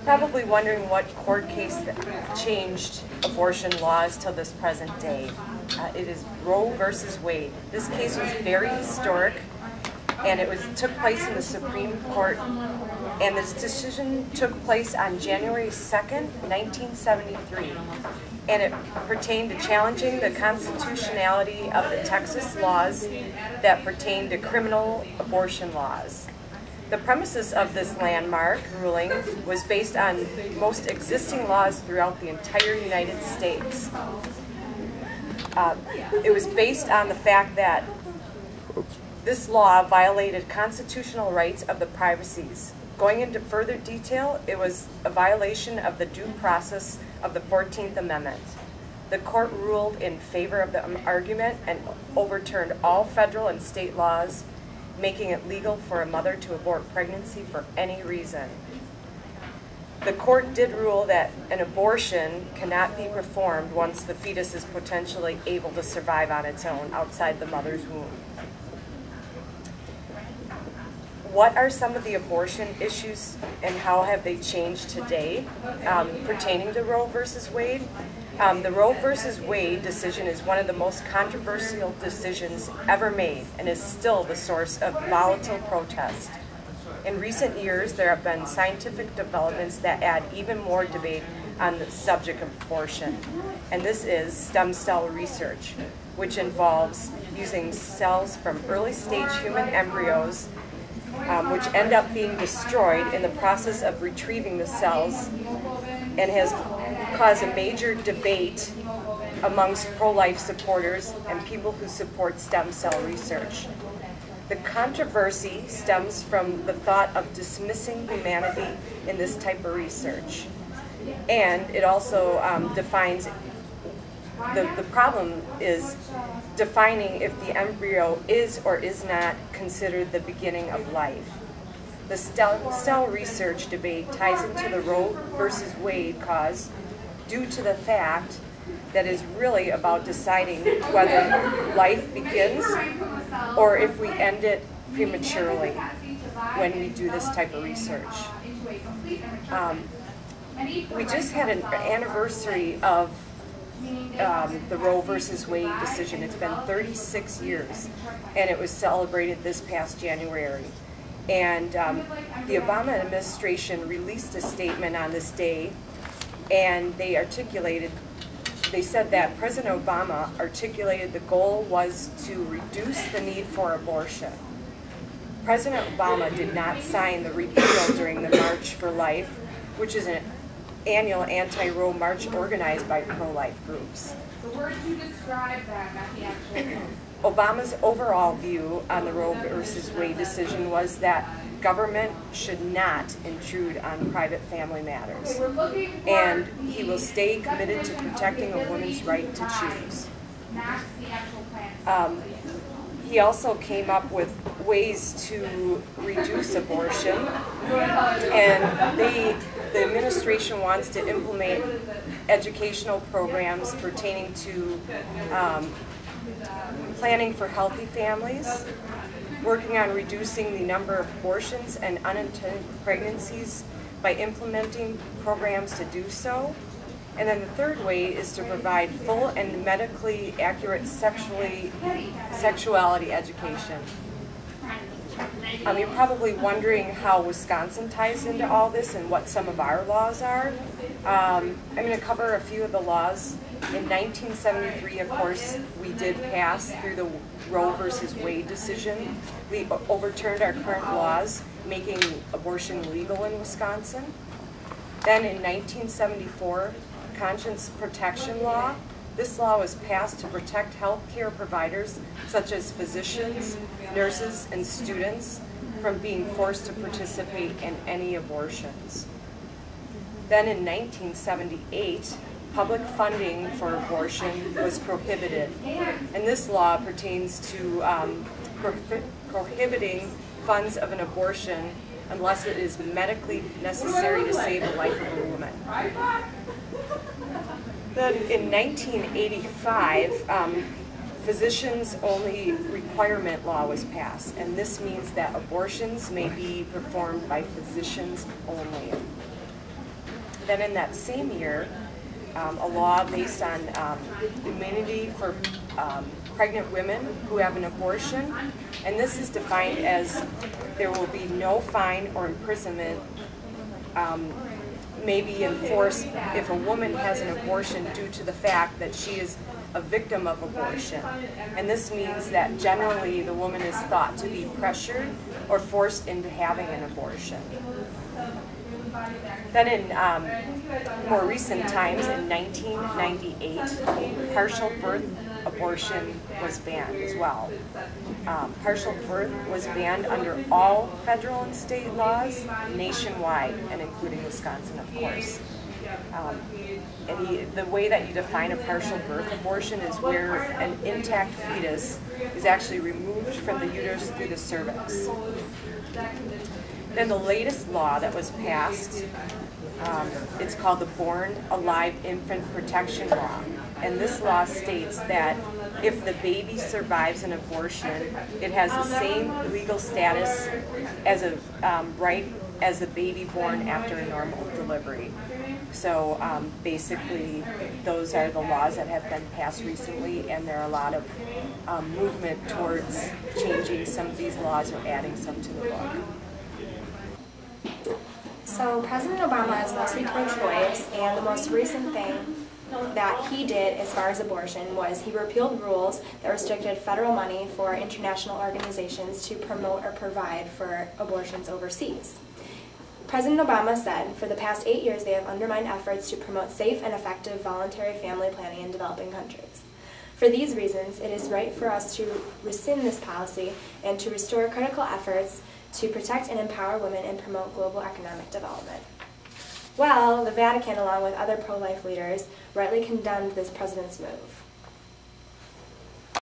probably wondering what court case changed abortion laws till this present day. It is Roe versus Wade. This case was very historic, and it took place in the Supreme Court, and this decision took place on January 2nd, 1973, and it pertained to challenging the constitutionality of the Texas laws that pertain to criminal abortion laws. The premises of this landmark ruling was based on most existing laws throughout the entire United States. It was based on the fact that this law violated constitutional rights of the privacies. Going into further detail, it was a violation of the due process of the 14th Amendment. The court ruled in favor of the argument and overturned all federal and state laws, making it legal for a mother to abort pregnancy for any reason. The court did rule that an abortion cannot be performed once the fetus is potentially able to survive on its own outside the mother's womb. What are some of the abortion issues and how have they changed today pertaining to Roe versus Wade? The Roe versus Wade decision is one of the most controversial decisions ever made and is still the source of volatile protest. In recent years, there have been scientific developments that add even more debate on the subject of abortion, and this is stem cell research, which involves using cells from early stage human embryos which end up being destroyed in the process of retrieving the cells, and has caused a major debate amongst pro-life supporters and people who support stem cell research. The controversy stems from the thought of dismissing humanity in this type of research. And it also defines, the problem is defining if the embryo is or is not considered the beginning of life. The stem cell research debate ties into the Roe versus Wade cause due to the fact that is really about deciding whether life begins or if we end it prematurely when we do this type of research. We just had an anniversary of the Roe versus Wade decision. It's been 36 years, and it was celebrated this past January. And the Obama administration released a statement on this day, and they said that President Obama articulated the goal was to reduce the need for abortion. President Obama did not sign the repeal during the March for Life, which is an annual anti-Roe march organized by pro-life groups. The words you described that, not the actual. Obama's overall view on the Roe versus Wade decision was that government should not intrude on private family matters, and he will stay committed to protecting a woman's right to choose. He also came up with ways to reduce abortion, and the administration wants to implement educational programs pertaining to planning for healthy families, working on reducing the number of abortions and unintended pregnancies by implementing programs to do so. And then the third way is to provide full and medically accurate sexuality education. You're probably wondering how Wisconsin ties into all this and what some of our laws are. I'm going to cover a few of the laws. In 1973, of course, we did pass through the Roe versus Wade decision. We overturned our current laws, making abortion legal in Wisconsin. Then in 1974, Conscience Protection Law. This law was passed to protect health care providers, such as physicians, nurses, and students, from being forced to participate in any abortions. Then in 1978, public funding for abortion was prohibited, and this law pertains to prohibiting funds of an abortion unless it is medically necessary to save the life of a woman. Then in 1985, physicians only requirement law was passed, and this means that abortions may be performed by physicians only. Then in that same year, a law based on immunity for pregnant women who have an abortion, and this is defined as there will be no fine or imprisonment may be enforced if a woman has an abortion due to the fact that she is a victim of abortion. And this means that generally the woman is thought to be pressured or forced into having an abortion. Then in more recent times, in 1998, partial birth abortion was banned as well. Partial birth was banned under all federal and state laws nationwide, and including Wisconsin, of course. And the way that you define a partial birth abortion is where an intact fetus is actually removed from the uterus through the cervix. Then the latest law that was passed, it's called the Born Alive Infant Protection Law. And this law states that if the baby survives an abortion, it has the same legal status as a right as a baby born after a normal delivery. So basically, those are the laws that have been passed recently, and there are a lot of movement towards changing some of these laws or adding some to the book. So President Obama is mostly pro-choice, and the most recent thing that he did as far as abortion was he repealed rules that restricted federal money for international organizations to promote or provide for abortions overseas. President Obama said, for the past 8 years they have undermined efforts to promote safe and effective voluntary family planning in developing countries. For these reasons, it is right for us to rescind this policy and to restore critical efforts to protect and empower women and promote global economic development. Well, the Vatican, along with other pro-life leaders, rightly condemned this president's move.